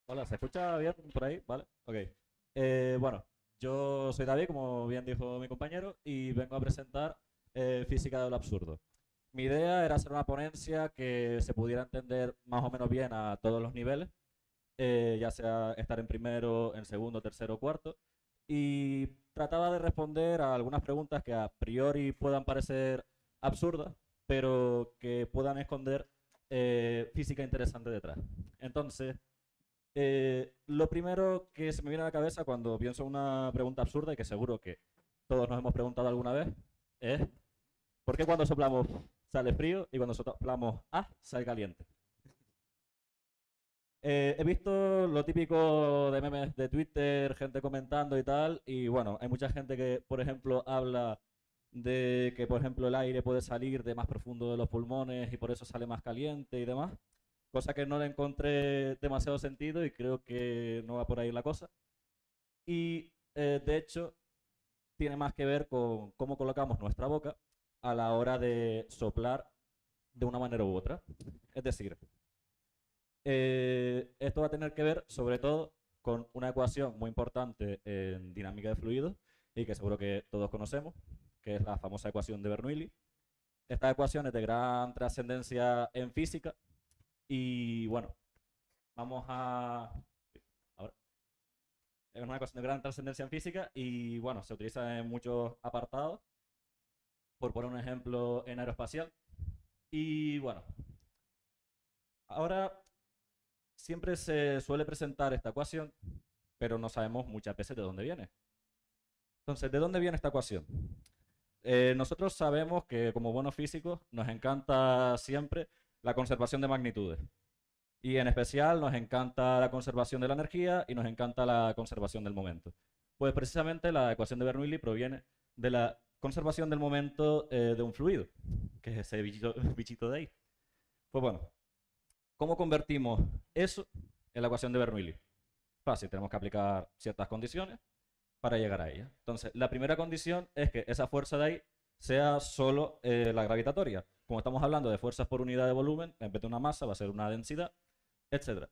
Hola, ¿se escucha bien por ahí? ¿Vale? Ok. Bueno, yo soy David, como bien dijo mi compañero, y vengo a presentar Física de lo Absurdo. Mi idea era hacer una ponencia que se pudiera entender más o menos bien a todos los niveles, ya sea estar en primero, en segundo, tercero, cuarto, y trataba de responder a algunas preguntas que a priori puedan parecer absurdas, pero que puedan esconder física interesante detrás. Entonces, lo primero que se me viene a la cabeza cuando pienso en una pregunta absurda y que seguro que todos nos hemos preguntado alguna vez es ¿por qué cuando soplamos sale frío y cuando soplamos sale caliente? He visto lo típico de memes de Twitter, gente comentando y tal, y bueno, hay mucha gente que, por ejemplo, habla de que, por ejemplo, el aire puede salir de más profundo de los pulmones y por eso sale más caliente y demás, cosa que no le encontré demasiado sentido y creo que no va por ahí la cosa. Y de hecho, tiene más que ver con cómo colocamos nuestra boca a la hora de soplar de una manera u otra. Es decir, esto va a tener que ver sobre todo con una ecuación muy importante en dinámica de fluidos y que seguro que todos conocemos, que es la famosa ecuación de Bernoulli. Esta ecuación es de gran trascendencia en física y bueno, vamos a... Ahora, es una ecuación de gran trascendencia en física y bueno, se utiliza en muchos apartados, por poner un ejemplo en aeroespacial. Y bueno, ahora siempre se suele presentar esta ecuación, pero no sabemos muchas veces de dónde viene. Entonces, ¿de dónde viene esta ecuación? Nosotros sabemos que como buenos físicos nos encanta siempre la conservación de magnitudes. Y en especial nos encanta la conservación de la energía y nos encanta la conservación del momento. Pues precisamente la ecuación de Bernoulli proviene de la conservación del momento de un fluido, que es ese bichito, bichito de ahí. Pues bueno, ¿cómo convertimos eso en la ecuación de Bernoulli? Fácil, tenemos que aplicar ciertas condiciones para llegar a ella. Entonces, la primera condición es que esa fuerza de ahí sea solo la gravitatoria. Como estamos hablando de fuerzas por unidad de volumen, en vez de una masa va a ser una densidad, etcétera.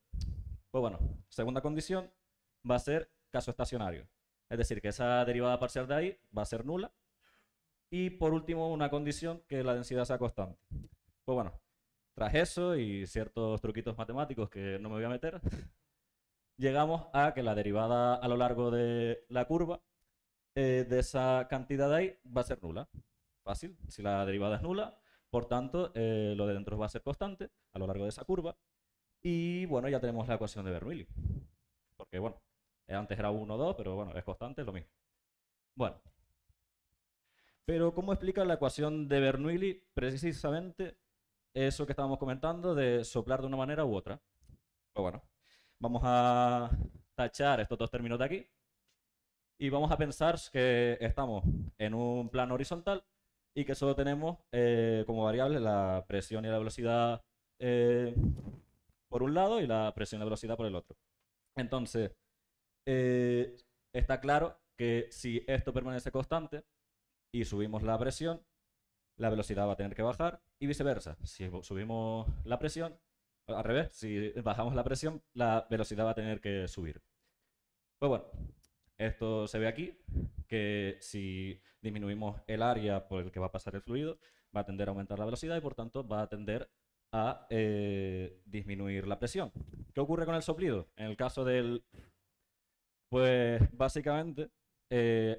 Pues bueno, segunda condición va a ser caso estacionario. Es decir, que esa derivada parcial de ahí va a ser nula. Y por último, una condición que la densidad sea constante. Pues bueno, tras eso y ciertos truquitos matemáticos que no me voy a meter, llegamos a que la derivada a lo largo de la curva de esa cantidad de ahí va a ser nula. Fácil, si la derivada es nula, por tanto, lo de dentro va a ser constante a lo largo de esa curva. Y bueno, ya tenemos la ecuación de Bernoulli. Porque bueno, antes era 1 2 pero bueno, es constante, es lo mismo. Bueno, pero ¿cómo explica la ecuación de Bernoulli precisamente eso que estábamos comentando de soplar de una manera u otra? Pues bueno, vamos a tachar estos dos términos de aquí y vamos a pensar que estamos en un plano horizontal y que solo tenemos como variable la presión y la velocidad eh, por un lado y la presión y la velocidad por el otro. Entonces, eh, está claro que si esto permanece constante y subimos la presión, la velocidad va a tener que bajar y viceversa. Si subimos la presión, al revés, si bajamos la presión, la velocidad va a tener que subir. Pues bueno, esto se ve aquí, que si disminuimos el área por el que va a pasar el fluido, va a tender a aumentar la velocidad y por tanto va a tender a disminuir la presión. ¿Qué ocurre con el soplido? En el caso del, pues básicamente,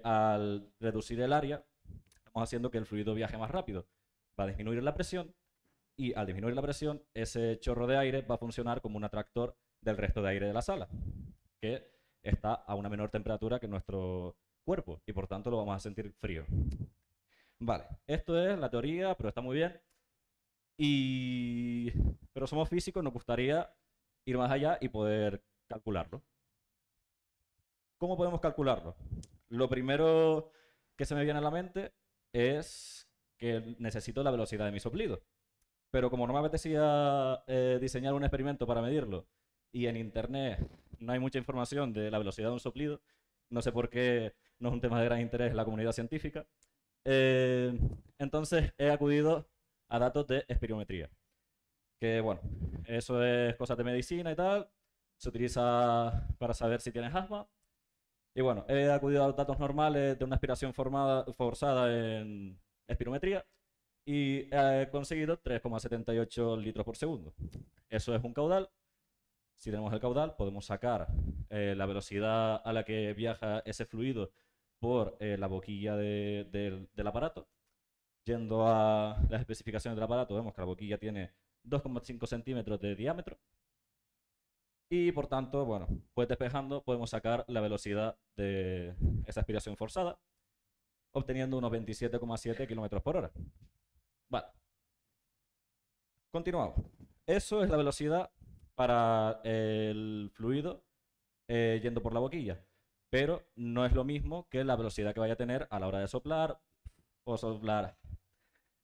al reducir el área, estamos haciendo que el fluido viaje más rápido. Va a disminuir la presión y al disminuir la presión, ese chorro de aire va a funcionar como un atractor del resto de aire de la sala, que está a una menor temperatura que nuestro cuerpo y por tanto lo vamos a sentir frío. Vale, esto es la teoría, pero está muy bien. Y... Pero somos físicos, nos gustaría ir más allá y poder calcularlo. ¿Cómo podemos calcularlo? Lo primero que se me viene a la mente es que necesito la velocidad de mi soplido. Pero como no me apetecía diseñar un experimento para medirlo y en internet no hay mucha información de la velocidad de un soplido, no sé por qué no es un tema de gran interés en la comunidad científica, eh, entonces he acudido a datos de espirometría. Que bueno, eso es cosas de medicina y tal, se utiliza para saber si tienes asma. Y bueno, he acudido a los datos normales de una aspiración forzada en espirometría y he conseguido 3,78 litros por segundo. Eso es un caudal. Si tenemos el caudal, podemos sacar la velocidad a la que viaja ese fluido por la boquilla del aparato. Yendo a las especificaciones del aparato, vemos que la boquilla tiene 2,5 centímetros de diámetro. Y por tanto, bueno, pues despejando podemos sacar la velocidad de esa aspiración forzada, obteniendo unos 27,7 kilómetros por hora. Vale. Continuamos. Eso es la velocidad para el fluido yendo por la boquilla, pero no es lo mismo que la velocidad que vaya a tener a la hora de soplar o soplar.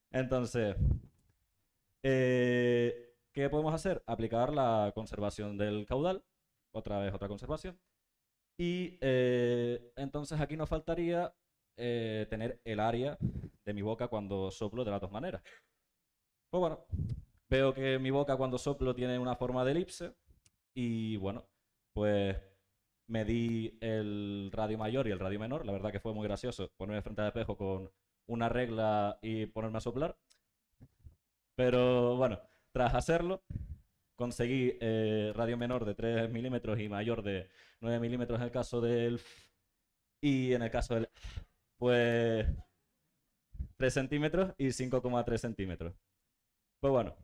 Entonces, ¿qué podemos hacer? Aplicar la conservación del caudal, otra vez otra conservación, y entonces aquí nos faltaría tener el área de mi boca cuando soplo de las dos maneras. Pues bueno, veo que mi boca cuando soplo tiene una forma de elipse y bueno, pues medí el radio mayor y el radio menor. La verdad que fue muy gracioso ponerme frente al espejo con una regla y ponerme a soplar. Pero bueno, tras hacerlo, conseguí radio menor de 3 milímetros y mayor de 9 milímetros en el caso del y en el caso del pues 3 centímetros y 5,3 centímetros. Pues bueno,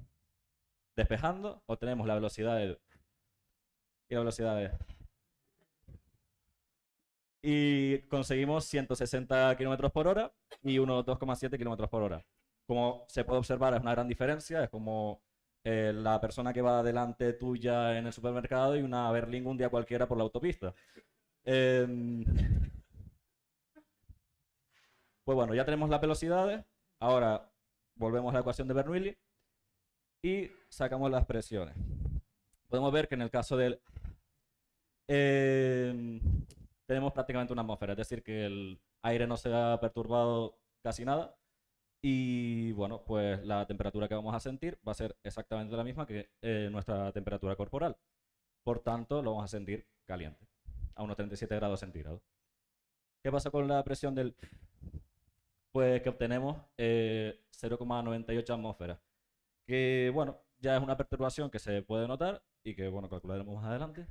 despejando obtenemos la velocidad y la velocidad y conseguimos 160 kilómetros por hora y unos 2,7 kilómetros por hora. Como se puede observar, es una gran diferencia. Es como la persona que va delante tuya en el supermercado y una Berlingo un día cualquiera por la autopista. Pues bueno, ya tenemos las velocidades. Ahora volvemos a la ecuación de Bernoulli y sacamos las presiones. Podemos ver que en el caso del tenemos prácticamente una atmósfera, es decir, que el aire no se ha perturbado casi nada. Y bueno, pues la temperatura que vamos a sentir va a ser exactamente la misma que nuestra temperatura corporal. Por tanto, lo vamos a sentir caliente, a unos 37 grados centígrados. ¿Qué pasa con la presión del...? Pues que obtenemos 0,98 atmósferas. Que bueno, ya es una perturbación que se puede notar y que bueno, calcularemos más adelante.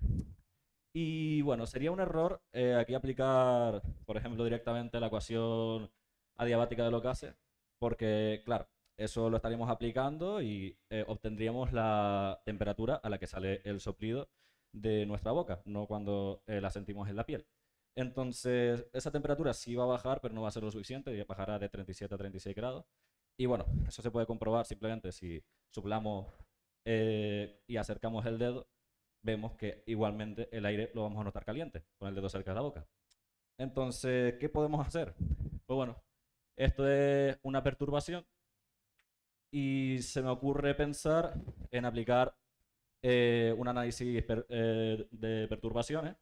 Y bueno, sería un error aquí aplicar, por ejemplo, directamente la ecuación adiabática de los gases, porque claro, eso lo estaríamos aplicando y obtendríamos la temperatura a la que sale el soplido de nuestra boca, no cuando la sentimos en la piel. Entonces, esa temperatura sí va a bajar, pero no va a ser lo suficiente, y bajará de 37 a 36 grados. Y bueno, eso se puede comprobar simplemente si soplamos y acercamos el dedo, vemos que igualmente el aire lo vamos a notar caliente con el dedo cerca de la boca. Entonces, ¿qué podemos hacer? Pues bueno, esto es una perturbación y se me ocurre pensar en aplicar un análisis de perturbaciones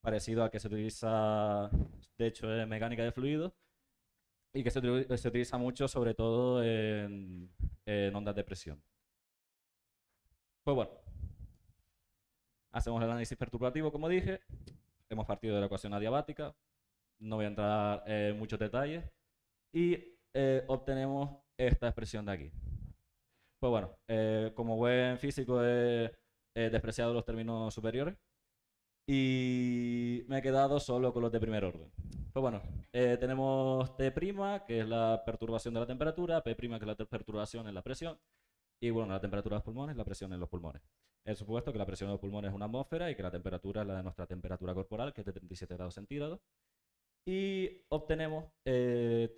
parecido al que se utiliza, de hecho, en mecánica de fluidos y que se utiliza mucho sobre todo en ondas de presión. Pues bueno, hacemos el análisis perturbativo, como dije. Hemos partido de la ecuación adiabática. No voy a entrar en muchos detalles. Y obtenemos esta expresión de aquí. Pues bueno, como buen físico he despreciado los términos superiores y me he quedado solo con los de primer orden. Pues bueno, tenemos T', que es la perturbación de la temperatura, P', que es la perturbación en la presión, y bueno, la temperatura de los pulmones, la presión en los pulmones. He supuesto que la presión en los pulmones es una atmósfera y que la temperatura es la de nuestra temperatura corporal, que es de 37 grados centígrados. Y obtenemos T',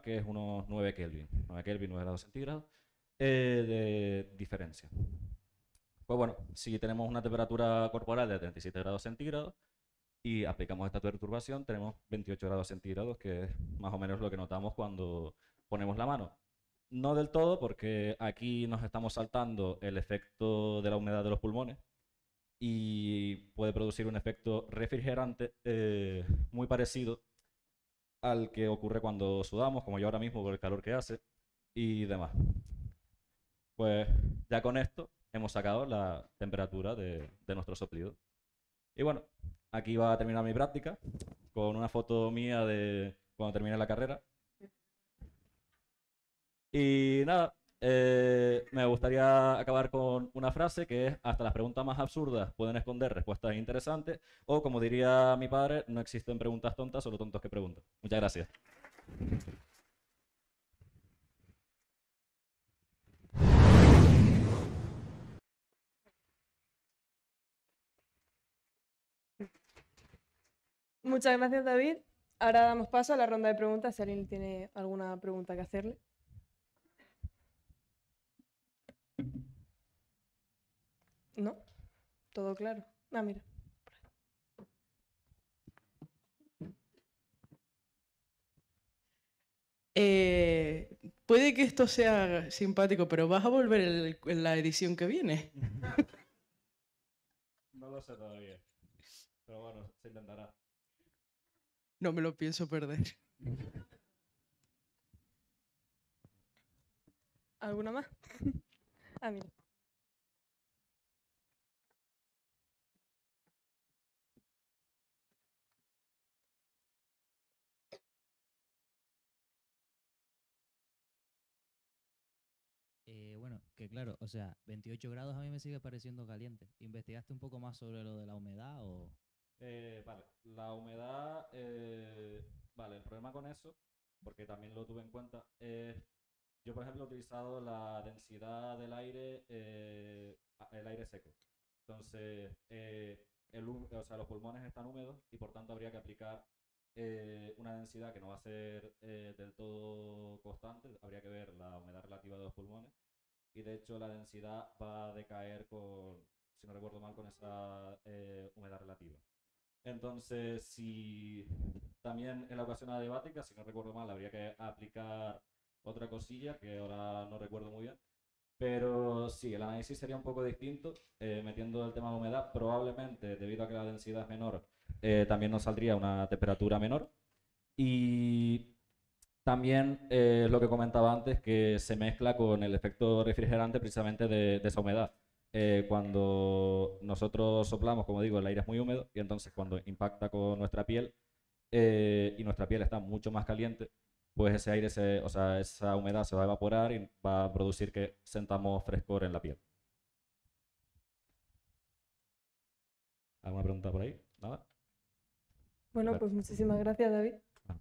que es unos 9 Kelvin, 9 Kelvin, 9 grados centígrados de diferencia. Pues bueno, si tenemos una temperatura corporal de 37 grados centígrados y aplicamos esta perturbación, tenemos 28 grados centígrados, que es más o menos lo que notamos cuando ponemos la mano. No del todo, porque aquí nos estamos saltando el efecto de la humedad de los pulmones y puede producir un efecto refrigerante muy parecido al que ocurre cuando sudamos, como yo ahora mismo por el calor que hace y demás. Pues ya con esto hemos sacado la temperatura de nuestro soplido. Y bueno, aquí va a terminar mi práctica con una foto mía de cuando terminé la carrera. Y nada, me gustaría acabar con una frase que es: hasta las preguntas más absurdas pueden esconder respuestas interesantes, o como diría mi padre, no existen preguntas tontas, solo tontos que preguntan. Muchas gracias. Muchas gracias, David. Ahora damos paso a la ronda de preguntas, si alguien tiene alguna pregunta que hacerle. ¿No? ¿Todo claro? Ah, mira. Puede que esto sea simpático, pero ¿vas a volver en la edición que viene? No lo sé todavía, pero bueno, se intentará. No me lo pienso perder. ¿Alguna más? Ah, mira. Bueno, que claro, o sea, 28 grados a mí me sigue pareciendo caliente. ¿Investigaste un poco más sobre lo de la humedad o...? Vale, la humedad, vale, el problema con eso, porque también lo tuve en cuenta, yo por ejemplo he utilizado la densidad del aire, el aire seco. Entonces, o sea, los pulmones están húmedos y por tanto habría que aplicar una densidad que no va a ser del todo constante, habría que ver la humedad relativa de los pulmones, y de hecho la densidad va a decaer con, si no recuerdo mal, con esa humedad relativa. Entonces, si también en la ocasión adiabática, si no recuerdo mal, habría que aplicar otra cosilla que ahora no recuerdo muy bien. Pero sí, el análisis sería un poco distinto, metiendo el tema de humedad. Probablemente, debido a que la densidad es menor, también nos saldría una temperatura menor. Y también lo que comentaba antes, que se mezcla con el efecto refrigerante precisamente de esa humedad. Cuando nosotros soplamos, como digo, el aire es muy húmedo y entonces cuando impacta con nuestra piel y nuestra piel está mucho más caliente, pues ese aire, o sea, esa humedad se va a evaporar y va a producir que sentamos frescor en la piel. ¿Alguna pregunta por ahí? ¿Nada? Bueno, Perfecto. pues muchísimas gracias, David. Ah.